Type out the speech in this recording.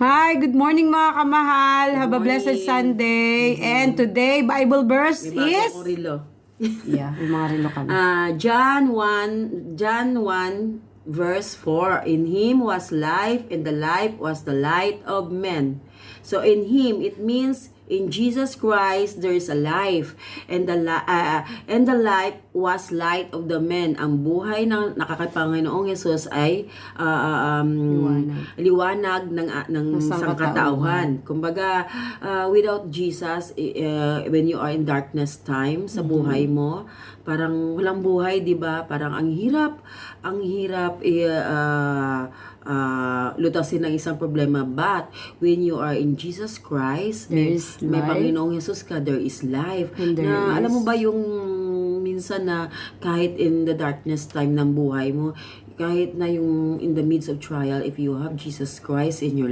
Hi, good morning mga kamahal. Have a Good blessed morning. Sunday. And today, Bible verse May bago is... akong relo. Yeah, may mga relo kami. John 1 verse 4. In him was life, and the life was the light of men. So in him, it means in Jesus Christ there is a life, and the life was light of the men. Ang buhay ng nakakapanginoong Jesus ay liwanag ng sangkatauhan. Kumbaga, without Jesus, when you are in darkness time sa buhay mo, parang walang buhay, 'di ba? Parang ang hirap lutasin ng isang problema. But when you are in Jesus Christ, may Panginoong Jesus ka, there is life. Na alam mo ba yung minsan na kahit in the darkness time ng buhay mo, kahit na yung in the midst of trial, if you have Jesus Christ in your